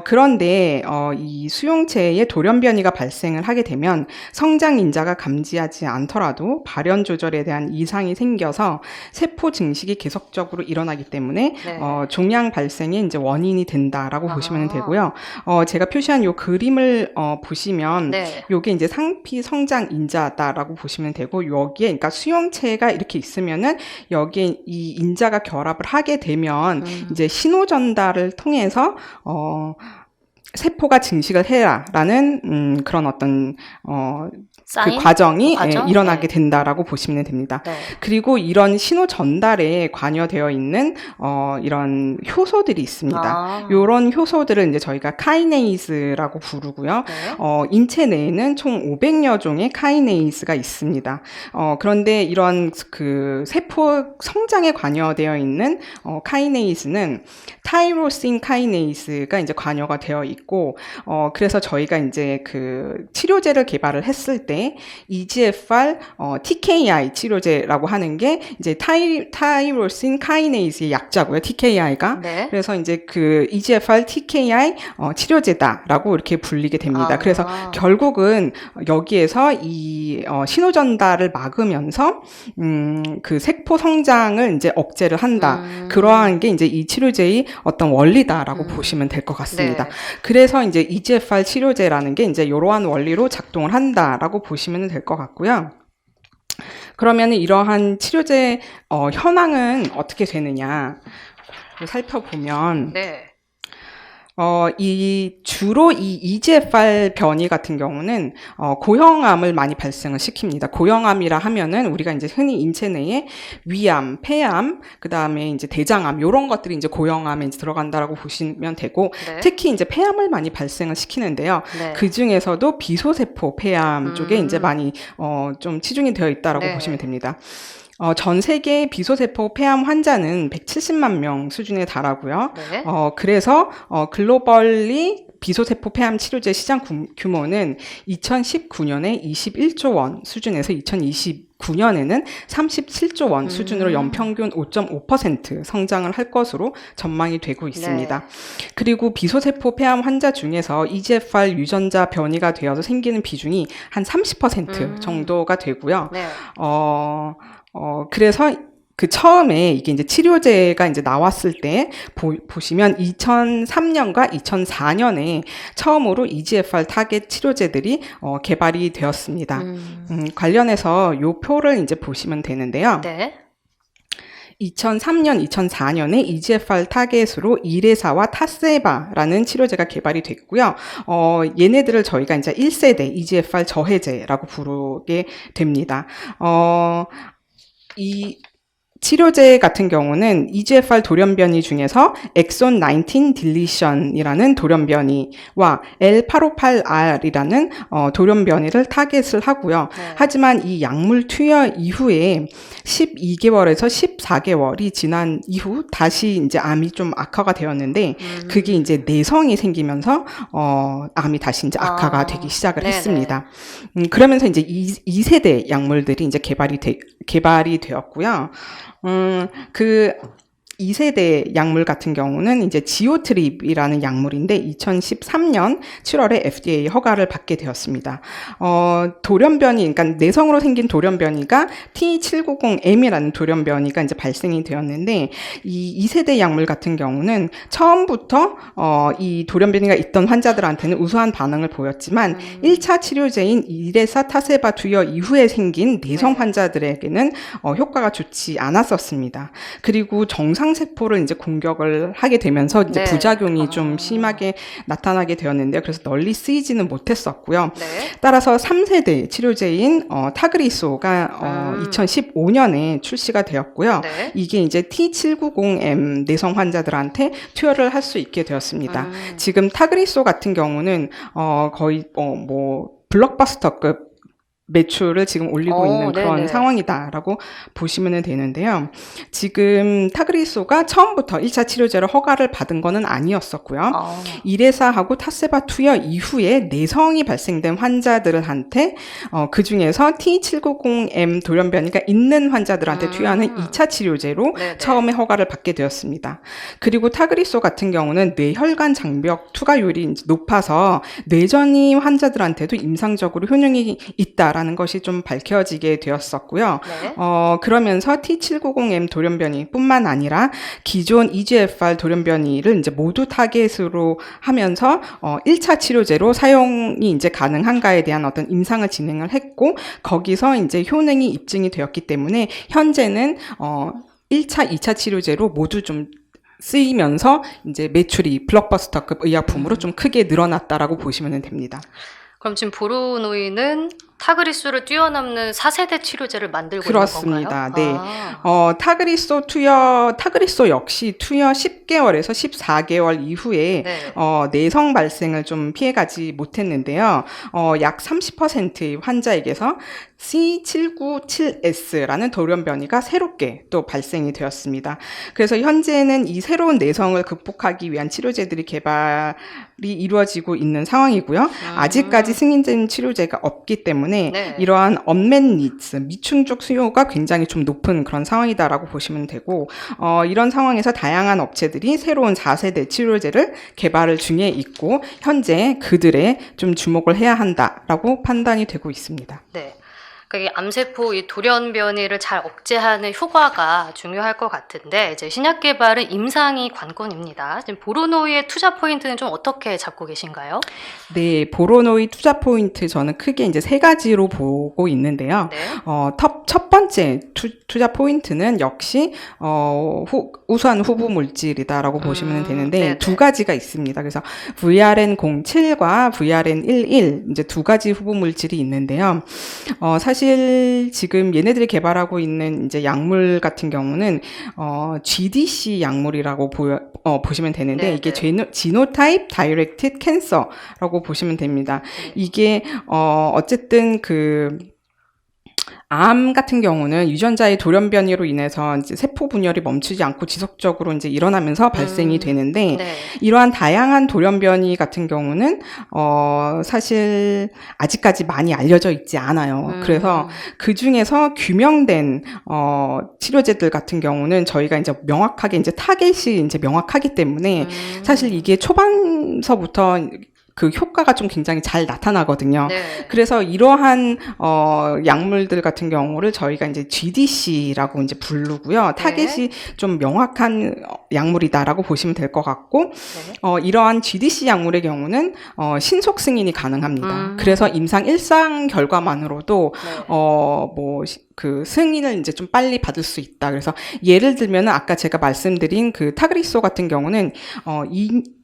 Speaker 3: 그런데 이 수용체에 돌연변이가 발생을 하게 되면 성장 인자가 감지하지 않더라도 발현 조절에 대한 이상이 생겨서 세포 증식이 계속적으로 일어나기 때문에
Speaker 1: 네.
Speaker 3: 종양 발생의 이제 원인이 된다라고 보시면 되고요. 제가 표시한 요 그림을 보시면
Speaker 1: 네.
Speaker 3: 요게 이제 상피 성장 인자다라고 보시면 되고 여기에 그러니까 수용체가 이렇게 있으면은 여기에 이 인자가 결합을 하게 되면 이제 신호 전달을 통해서 세포가 증식을 해라라는 그런 어떤 그 과정이
Speaker 1: 과정?
Speaker 3: 일어나게 된다라고 보시면 됩니다.
Speaker 1: 네.
Speaker 3: 그리고 이런 신호 전달에 관여되어 있는 이런 효소들이 있습니다. 이런 효소들을 이제 저희가 카이네이즈라고 부르고요.
Speaker 1: 네.
Speaker 3: 인체 내에는 총 500여 종의 카이네이즈가 있습니다. 그런데 이런 그 세포 성장에 관여되어 있는 카이네이즈는 타이로신 카이네이즈가 이제 관여가 되어 있고, 그래서 저희가 이제 그 치료제를 개발을 했을 때 EGFR TKI 치료제라고 하는 게 이제 타이로신 카이네이즈의 약자고요. TKI가.
Speaker 1: 네.
Speaker 3: 그래서 이제 그 EGFR TKI 치료제다라고 이렇게 불리게 됩니다. 그래서 결국은 여기에서 이 신호 전달을 막으면서 그 세포 성장을 이제 억제를 한다. 그러한 게 이제 이 치료제의 어떤 원리다라고 보시면 될 것 같습니다.
Speaker 1: 네.
Speaker 3: 그래서 이제 EGFR 치료제라는 게 이제 이러한 원리로 작동을 한다라고 보시면 될 것 같고요. 그러면 이러한 치료제 현황은 어떻게 되느냐 살펴보면
Speaker 1: 네.
Speaker 3: 주로 이 EGFR 변이 같은 경우는 고형암을 많이 발생을 시킵니다. 고형암이라 하면은 우리가 이제 흔히 인체 내에 위암, 폐암, 그 다음에 이제 대장암 이런 것들이 이제 고형암에 이제 들어간다라고 보시면 되고,
Speaker 1: 네.
Speaker 3: 특히 이제 폐암을 많이 발생을 시키는데요.
Speaker 1: 네.
Speaker 3: 그 중에서도 비소세포 폐암 쪽에 이제 많이 좀 치중이 되어 있다라고
Speaker 1: 네.
Speaker 3: 보시면 됩니다. 전 세계 비소세포 폐암 환자는 170만 명 수준에 달하고요.
Speaker 1: 네.
Speaker 3: 그래서 글로벌리 비소세포 폐암 치료제 시장 규모는 2019년에 21조 원 수준에서 2029년에는 37조 원 수준으로 연평균 5.5% 성장을 할 것으로 전망이 되고 있습니다.
Speaker 1: 네.
Speaker 3: 그리고 비소세포 폐암 환자 중에서 EGFR 유전자 변이가 되어서 생기는 비중이 한 30% 정도가 되고요.
Speaker 1: 네.
Speaker 3: 그래서 처음에 이게 이제 치료제가 이제 나왔을 때 보시면 2003년과 2004년에 처음으로 EGFR 타겟 치료제들이 개발이 되었습니다. 관련해서 요 표를 이제 보시면 되는데요.
Speaker 1: 네.
Speaker 3: 2003년, 2004년에 EGFR 타겟으로 이레사와 타세바라는 치료제가 개발이 됐고요. 얘네들을 저희가 이제 1세대 EGFR 저해제라고 부르게 됩니다. 이 치료제 같은 경우는 EGFR 돌연변이 중에서 엑손 19 딜리션이라는 돌연변이와 L858R이라는 돌연변이를 타겟을 하고요.
Speaker 1: 네.
Speaker 3: 하지만 이 약물 투여 이후에 12개월에서 14개월이 지난 이후 다시 이제 암이 좀 악화가 되었는데 그게 이제 내성이 생기면서 암이 다시 이제 악화가 되기 시작을
Speaker 1: 네네.
Speaker 3: 했습니다. 그러면서 이제 2세대 약물들이 이제 개발이 되었고요. 그 2세대 약물 같은 경우는 이제 지오트립이라는 약물인데 2013년 7월에 FDA 허가를 받게 되었습니다. 돌연변이, 그러니까 내성으로 생긴 돌연변이가 T790M이라는 돌연변이가 이제 발생이 되었는데 이 2세대 약물 같은 경우는 처음부터 이 돌연변이가 있던 환자들한테는 우수한 반응을 보였지만 1차 치료제인 이레사 타세바 투여 이후에 생긴 내성 환자들에게는 효과가 좋지 않았었습니다. 그리고 세포를 이제 공격을 하게 되면서 이제
Speaker 1: 네.
Speaker 3: 부작용이 좀 심하게 나타나게 되었는데요. 그래서 널리 쓰이지는 못했었고요.
Speaker 1: 네.
Speaker 3: 따라서 3세대 치료제인 타그리소가 2015년에 출시가 되었고요.
Speaker 1: 네.
Speaker 3: 이게 이제 T790M 내성 환자들한테 투여를 할 수 있게 되었습니다. 지금 타그리소 같은 경우는 거의 블록버스터급 매출을 지금 올리고 있는 그런
Speaker 1: 네네.
Speaker 3: 상황이다라고 보시면 되는데요. 지금 타그리소가 처음부터 1차 치료제로 허가를 받은 거는 아니었었고요. 이레사하고 타세바 투여 이후에 내성이 발생된 환자들한테 그 중에서 T790M 돌연변이가 있는 환자들한테 투여하는 2차 치료제로
Speaker 1: 네네.
Speaker 3: 처음에 허가를 받게 되었습니다. 그리고 타그리소 같은 경우는 뇌혈관 장벽 투과율이 이제 높아서 뇌전이 환자들한테도 임상적으로 효능이 있다라는 것이 좀 밝혀지게 되었었고요.
Speaker 1: 네.
Speaker 3: 그러면서 T790M 돌연변이뿐만 아니라 기존 EGFR 돌연변이를 이제 모두 타겟으로 하면서 1차 치료제로 사용이 이제 가능한가에 대한 어떤 임상을 진행을 했고 거기서 이제 효능이 입증이 되었기 때문에 현재는 1차, 2차 치료제로 모두 좀 쓰이면서 이제 매출이 블록버스터급 의약품으로 좀 크게 늘어났다라고 보시면 됩니다.
Speaker 1: 그럼 지금 보로노이는 타그리소를 뛰어넘는 4세대 치료제를 만들고
Speaker 3: 그렇습니다.
Speaker 1: 있는
Speaker 3: 네.
Speaker 1: 건가요?
Speaker 3: 타그리소 역시 투여 10개월에서 14개월 이후에
Speaker 1: 네.
Speaker 3: 내성 발생을 좀 피해가지 못했는데요. 약 30%의 환자에게서 C797S라는 돌연변이가 새롭게 또 발생이 되었습니다. 그래서 현재는 이 새로운 내성을 극복하기 위한 치료제들이 개발이 이루어지고 있는 상황이고요. 아직까지 승인된 치료제가 없기 때문에
Speaker 1: 네.
Speaker 3: 이러한 언맷 니츠, 미충족 수요가 굉장히 좀 높은 그런 상황이다라고 보시면 되고 이런 상황에서 다양한 업체들이 새로운 4세대 치료제를 개발을 중에 있고 현재 그들에 좀 주목을 해야 한다라고 판단이 되고 있습니다.
Speaker 1: 네. 그러니까 이 암세포 이 돌연변이를 잘 억제하는 효과가 중요할 것 같은데 이제 신약 개발은 임상이 관건입니다. 지금 보로노이의 투자 포인트는 좀 어떻게 잡고 계신가요?
Speaker 3: 네, 보로노이 투자 포인트 저는 크게 이제 세 가지로 보고 있는데요.
Speaker 1: 네.
Speaker 3: 첫 번째 투자 포인트는 역시 우수한 후보 물질이다라고 보시면 되는데
Speaker 1: 네네.
Speaker 3: 두 가지가 있습니다. 그래서 VRN07과 VRN11 이제 두 가지 후보 물질이 있는데요. 사실 지금 얘네들이 개발하고 있는 이제 약물 같은 경우는 GDC 약물이라고 보시면 되는데
Speaker 1: 네네.
Speaker 3: 이게 지노타입 다이렉티드 캔서라고 보시면 됩니다. 이게 어쨌든 암 같은 경우는 유전자의 돌연변이로 인해서 이제 세포 분열이 멈추지 않고 지속적으로 이제 일어나면서 발생이 되는데
Speaker 1: 네.
Speaker 3: 이러한 다양한 돌연변이 같은 경우는 사실 아직까지 많이 알려져 있지 않아요. 그래서 그 중에서 규명된 치료제들 같은 경우는 저희가 이제 명확하게 이제 타겟이 이제 명확하기 때문에 사실 이게 초반서부터 그 효과가 좀 굉장히 잘 나타나거든요.
Speaker 1: 네.
Speaker 3: 그래서 이러한 약물들 같은 경우를 저희가 이제 GDC라고 이제 부르고요. 타겟이 좀 명확한 약물이다라고 보시면 될 것 같고, 이러한 GDC 약물의 경우는 신속 승인이 가능합니다. 그래서 임상 1상 결과만으로도 그 승인을 이제 좀 빨리 받을 수 있다. 그래서 예를 들면은 아까 제가 말씀드린 그 타그리소 같은 경우는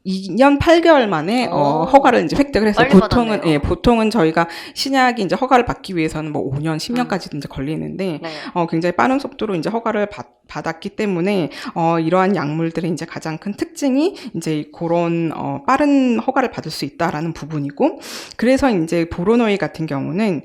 Speaker 3: 2년 8개월 만에 허가를 이제 획득을 했어요.
Speaker 1: 빨리
Speaker 3: 보통은
Speaker 1: 받았네요.
Speaker 3: 보통은 저희가 신약이 이제 허가를 받기 위해서는 뭐 5년, 10년까지도 이제 걸리는데
Speaker 1: 네.
Speaker 3: 굉장히 빠른 속도로 이제 허가를 받았기 때문에 이러한 약물들의 이제 가장 큰 특징이 이제 그런 빠른 허가를 받을 수 있다라는 부분이고, 그래서 이제 보로노이 같은 경우는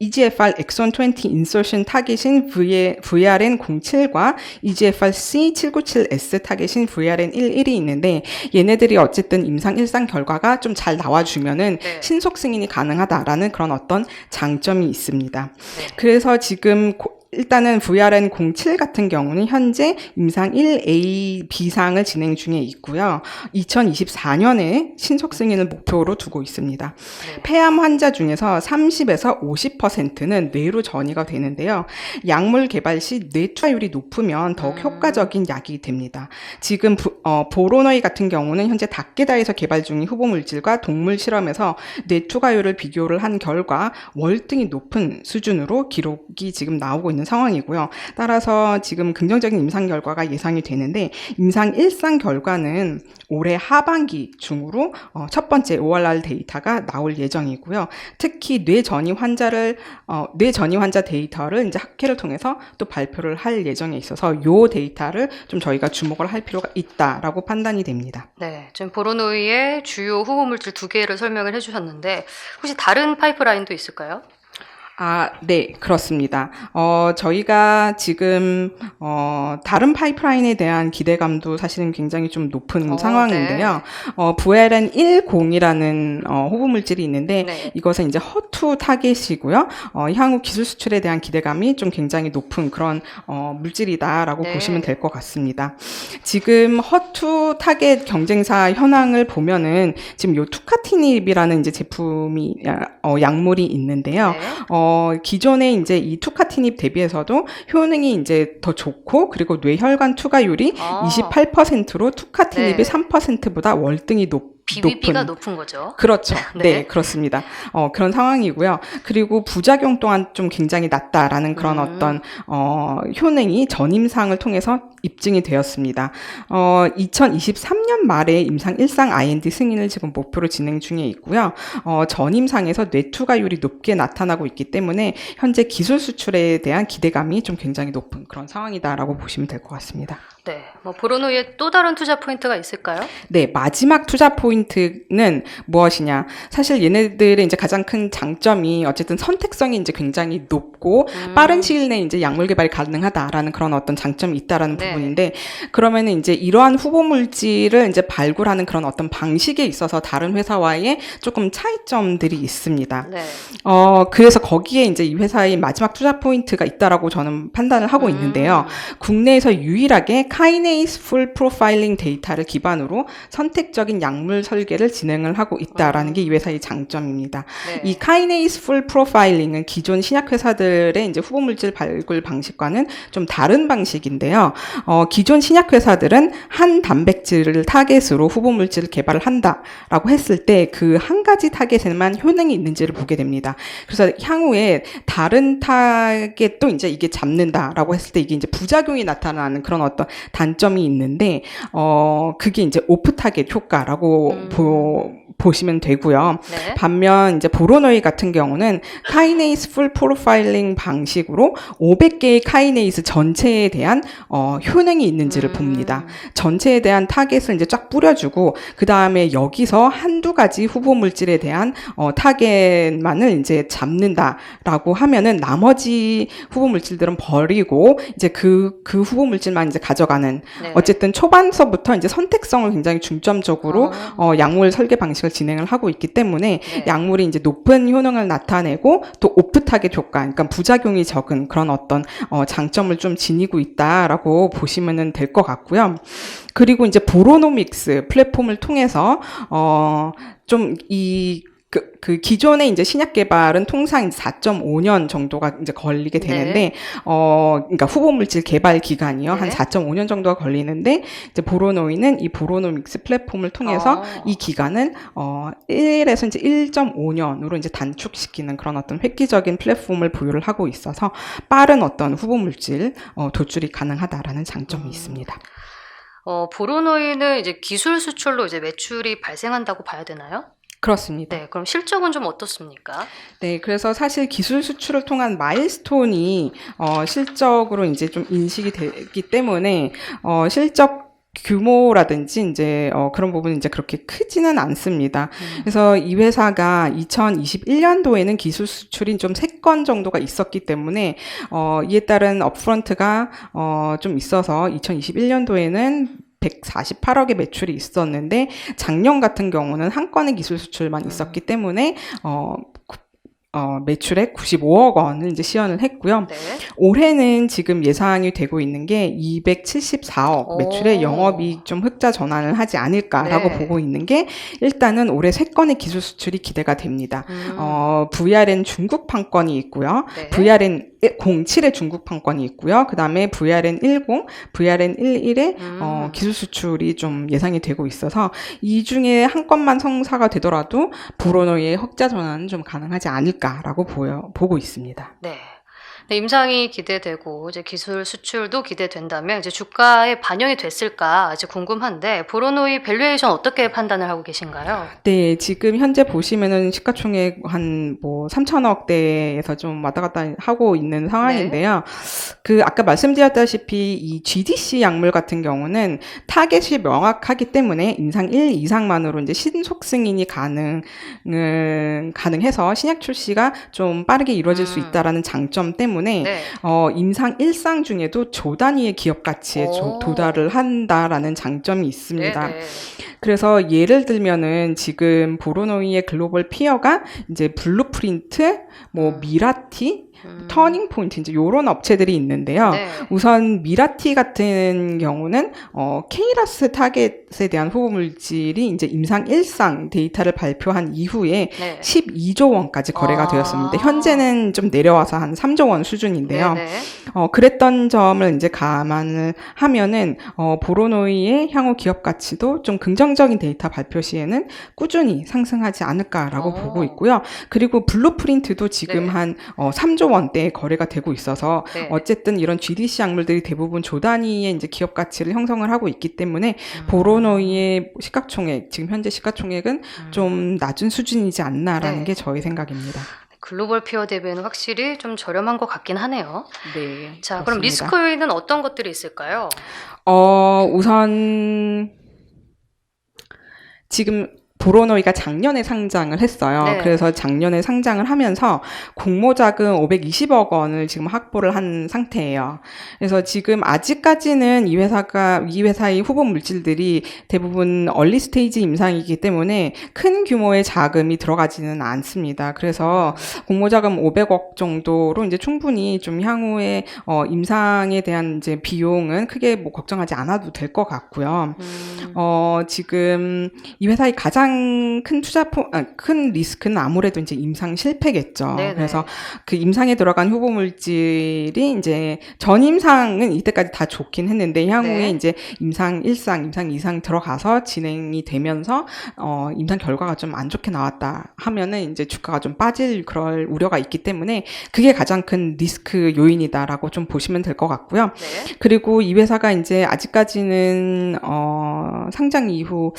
Speaker 3: EGFR exon 20 insertion 타겟인 VRN07과 EGFR C797S 타겟인 VRN11이 있는데 얘네들이 어쨌든 임상 1상 결과가 좀 잘 나와주면은
Speaker 1: 네.
Speaker 3: 신속 승인이 가능하다라는 그런 어떤 장점이 있습니다.
Speaker 1: 네.
Speaker 3: 그래서 지금 일단은 VRN07 같은 경우는 현재 임상 1A, B상을 진행 중에 있고요. 2024년에 신속 승인을 목표로 두고 있습니다.
Speaker 1: 네.
Speaker 3: 폐암 환자 중에서 30에서 50%는 뇌로 전이가 되는데요. 약물 개발 시 뇌투하율이 높으면 더욱 효과적인 약이 됩니다. 지금 보로너이 같은 경우는 현재 다케다에서 개발 중인 후보 물질과 동물 실험에서 뇌투과율을 비교를 한 결과 월등히 높은 수준으로 기록이 지금 나오고 있는 상황이고요. 따라서 지금 긍정적인 임상 결과가 예상이 되는데 임상 1상 결과는 올해 하반기 중으로 첫 번째 ORR 데이터가 나올 예정이고요. 특히 뇌전이 환자 데이터를 이제 학회를 통해서 또 발표를 할 예정에 있어서 이 데이터를 좀 저희가 주목을 할 필요가 있다라고 판단이 됩니다.
Speaker 1: 네, 지금 보로노이의 주요 후보 물질 2개를 설명을 해주셨는데 혹시 다른 파이프라인도 있을까요?
Speaker 3: 네, 그렇습니다. 저희가 지금, 다른 파이프라인에 대한 기대감도 사실은 굉장히 좀 높은 상황인데요. VRN10이라는, 호부물질이 있는데,
Speaker 1: 네.
Speaker 3: 이것은 이제 허투 타겟이고요. 향후 기술 수출에 대한 기대감이 좀 굉장히 높은 그런, 물질이다라고
Speaker 1: 네.
Speaker 3: 보시면 될 것 같습니다. 지금 허투 타겟 경쟁사 현황을 보면은, 지금 요 투카티닙이라는 이제 제품이, 약물이 있는데요.
Speaker 1: 네.
Speaker 3: 기존에 이제 이 투카티닙 대비해서도 효능이 이제 더 좋고, 그리고 뇌혈관 투과율이 28%로 투카티닙이
Speaker 1: 네.
Speaker 3: 3%보다 월등히
Speaker 1: BBB가 높은 거죠.
Speaker 3: 그렇죠.
Speaker 1: 네.
Speaker 3: 네, 그렇습니다. 그런 상황이고요. 그리고 부작용 또한 좀 굉장히 낮다라는 그런 어떤, 효능이 전임상을 통해서 입증이 되었습니다. 2023년 말에 임상 1상 IND 승인을 지금 목표로 진행 중에 있고요. 전임상에서 뇌투과율이 높게 나타나고 있기 때문에 현재 기술 수출에 대한 기대감이 좀 굉장히 높은 그런 상황이다라고 보시면 될 것 같습니다.
Speaker 1: 네, 보로노이의 또 다른 투자 포인트가 있을까요?
Speaker 3: 네, 마지막 투자 포인트는 무엇이냐? 사실 얘네들의 이제 가장 큰 장점이 어쨌든 선택성이 이제 굉장히 높고 빠른 시일 내에 이제 약물 개발이 가능하다라는 그런 어떤 장점이 있다라는
Speaker 1: 네.
Speaker 3: 부분인데, 그러면은 이제 이러한 후보 물질을 이제 발굴하는 그런 어떤 방식에 있어서 다른 회사와의 조금 차이점들이 있습니다.
Speaker 1: 네.
Speaker 3: 그래서 거기에 이제 이 회사의 마지막 투자 포인트가 있다라고 저는 판단을 하고 있는데요. 국내에서 유일하게 카이네이스 풀 프로파일링 데이터를 기반으로 선택적인 약물 설계를 진행을 하고 있다라는 게 이 회사의 장점입니다.
Speaker 1: 네.
Speaker 3: 이 카이네이스 풀 프로파일링은 기존 신약 회사들의 이제 후보 물질 발굴 방식과는 좀 다른 방식인데요. 기존 신약 회사들은 한 단백질을 타겟으로 후보 물질을 개발을 한다라고 했을 때 그 한 가지 타겟에만 효능이 있는지를 보게 됩니다. 그래서 향후에 다른 타겟도 이제 이게 잡는다라고 했을 때 이게 이제 부작용이 나타나는 그런 어떤 단점이 있는데, 그게 이제 오프 타겟 효과라고 보시면 되고요.
Speaker 1: 네.
Speaker 3: 반면 이제 보로노이 같은 경우는 카이네이스 풀 프로파일링 방식으로 500개의 카이네이스 전체에 대한 효능이 있는지를 봅니다. 전체에 대한 타겟을 이제 쫙 뿌려주고 그 다음에 여기서 한두 가지 후보 물질에 대한 타겟만을 이제 잡는다라고 하면은 나머지 후보 물질들은 버리고 이제 그 후보 물질만 이제 가져가는
Speaker 1: 네.
Speaker 3: 어쨌든 초반서부터 이제 선택성을 굉장히 중점적으로 약물 설계 방식을 진행을 하고 있기 때문에
Speaker 1: 네.
Speaker 3: 약물이 이제 높은 효능을 나타내고 또 오프 타겟 효과, 그러니까 부작용이 적은 그런 어떤 장점을 좀 지니고 있다라고 보시면은 될 것 같고요. 그리고 이제 보로노믹스 플랫폼을 통해서 좀 그 기존의 이제 신약 개발은 통상 4.5년 정도가 이제 걸리게 되는데, 그러니까 후보 물질 개발 기간이요.
Speaker 1: 네.
Speaker 3: 한 4.5년 정도가 걸리는데, 이제 보로노이는 이 보로노믹스 플랫폼을 통해서 이 기간을 1에서 이제 1.5년으로 이제 단축시키는 그런 어떤 획기적인 플랫폼을 보유를 하고 있어서 빠른 어떤 후보 물질 도출이 가능하다라는 장점이 있습니다.
Speaker 1: 보로노이는 이제 기술 수출로 이제 매출이 발생한다고 봐야 되나요?
Speaker 3: 그렇습니다.
Speaker 1: 네, 그럼 실적은 좀 어떻습니까?
Speaker 3: 네, 그래서 사실 기술 수출을 통한 마일스톤이 실적으로 이제 좀 인식이 되기 때문에 실적 규모라든지 이제 그런 부분은 이제 그렇게 크지는 않습니다. 그래서 이 회사가 2021년도에는 기술 수출이 좀 3건 정도가 있었기 때문에 이에 따른 업프런트가 좀 있어서 2021년도에는 148억의 매출이 있었는데 작년 같은 경우는 한 건의 기술 수출만 있었기 때문에 매출액 95억 원을 이제 시현을 했고요.
Speaker 1: 네.
Speaker 3: 올해는 지금 예상이 되고 있는 게 274억 매출의 영업이익 좀 흑자 전환을 하지 않을까라고
Speaker 1: 네.
Speaker 3: 보고 있는 게 일단은 올해 3건의 기술 수출이 기대가 됩니다. VRN 중국 판권이 있고요.
Speaker 1: 네.
Speaker 3: VRN 07의 중국 판권이 있고요. 그 다음에 VRN 10, VRN 11의 기술 수출이 좀 예상이 되고 있어서 이 중에 한 건만 성사가 되더라도 보로노이의 흑자 전환은 좀 가능하지 않을까라고 보고 있습니다.
Speaker 1: 네. 네, 임상이 기대되고 이제 기술 수출도 기대된다면 이제 주가에 반영이 됐을까 이제 궁금한데 보로노이 밸류에이션 어떻게 판단을 하고 계신가요?
Speaker 3: 네, 지금 현재 보시면은 시가총액 한 뭐 3천억대에서 좀 왔다 갔다 하고 있는 상황인데요. 그 아까 말씀드렸다시피 이 GDC 약물 같은 경우는 타겟이 명확하기 때문에 임상 1 이상만으로 이제 신속 승인이 가능해서 신약 출시가 좀 빠르게 이루어질 수 있다라는 장점 때문에
Speaker 1: 네.
Speaker 3: 임상 1상 중에도 조 단위의 기업 가치에 도달을 한다라는 장점이 있습니다.
Speaker 1: 네.
Speaker 3: 그래서 예를 들면은 지금 보로노이의 글로벌 피어가 이제 블루프린트, 뭐 미라티, 터닝 포인트 이제 요런 업체들이 있는데요.
Speaker 1: 네.
Speaker 3: 우선 미라티 같은 경우는 케이라스 타겟에 대한 후보 물질이 이제 임상 1상 데이터를 발표한 이후에
Speaker 1: 네.
Speaker 3: 12조 원까지 거래가 되었습니다. 현재는 좀 내려와서 한 3조 원 수준인데요.
Speaker 1: 네.
Speaker 3: 그랬던 점을 이제 감안을 하면은 보로노이의 향후 기업 가치도 좀 긍정적인 데이터 발표 시에는 꾸준히 상승하지 않을까라고 보고 있고요. 그리고 블루프린트도 지금
Speaker 1: 네.
Speaker 3: 한 3조 원대의 거래가 되고 있어서
Speaker 1: 네.
Speaker 3: 어쨌든 이런 GDC 약물들이 대부분 조 단위의 이제 기업 가치를 형성을 하고 있기 때문에 보로노이의 시가총액, 지금 현재 시가총액은 좀 낮은 수준이지 않나라는
Speaker 1: 네.
Speaker 3: 게 저의 생각입니다.
Speaker 1: 글로벌 피어 대비는 확실히 좀 저렴한 것 같긴 하네요.
Speaker 3: 네.
Speaker 1: 자, 그럼
Speaker 3: 그렇습니다.
Speaker 1: 리스크 요인은 어떤 것들이 있을까요?
Speaker 3: 우선 지금 보로노이가 작년에 상장을 했어요.
Speaker 1: 네.
Speaker 3: 그래서 작년에 상장을 하면서 공모자금 520억 원을 지금 확보를 한 상태예요. 그래서 지금 아직까지는 이 회사의 후보 물질들이 대부분 얼리 스테이지 임상이기 때문에 큰 규모의 자금이 들어가지는 않습니다. 그래서 공모자금 500억 정도로 이제 충분히 좀 향후에 임상에 대한 이제 비용은 크게 뭐 걱정하지 않아도 될 것 같고요. 지금 이 회사의 가장 큰 리스크는 아무래도 이제 임상 실패겠죠.
Speaker 1: 네네.
Speaker 3: 그래서 그 임상에 들어간 후보 물질이 이제 전 임상은 이때까지 다 좋긴 했는데 향후에
Speaker 1: 네.
Speaker 3: 이제 임상 1상, 임상 2상 들어가서 진행이 되면서 임상 결과가 좀 안 좋게 나왔다 하면은 이제 주가가 좀 빠질 그럴 우려가 있기 때문에 그게 가장 큰 리스크 요인이다라고 좀 보시면 될 것 같고요.
Speaker 1: 네.
Speaker 3: 그리고 이 회사가 이제 아직까지는 상장 이후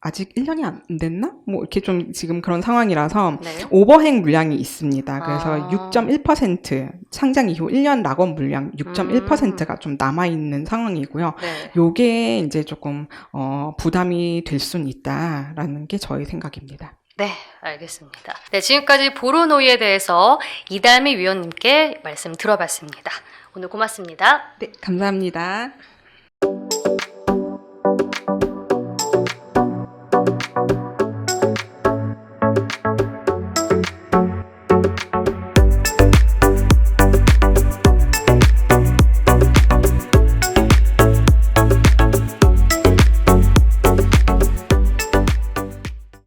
Speaker 3: 아직 1년이 안 됐나? 뭐 이렇게 좀 지금 그런 상황이라서
Speaker 1: 네.
Speaker 3: 오버행 물량이 있습니다. 그래서
Speaker 1: 아.
Speaker 3: 6.1% 상장 이후 1년 락업 물량 6.1%가 좀 남아 있는 상황이고요.
Speaker 1: 네.
Speaker 3: 요게 이제 조금 부담이 될 수는 있다라는 게 저의 생각입니다.
Speaker 1: 네, 알겠습니다. 네, 지금까지 보로노이에 대해서 이달미 위원님께 말씀 들어봤습니다. 오늘 고맙습니다.
Speaker 3: 네, 감사합니다.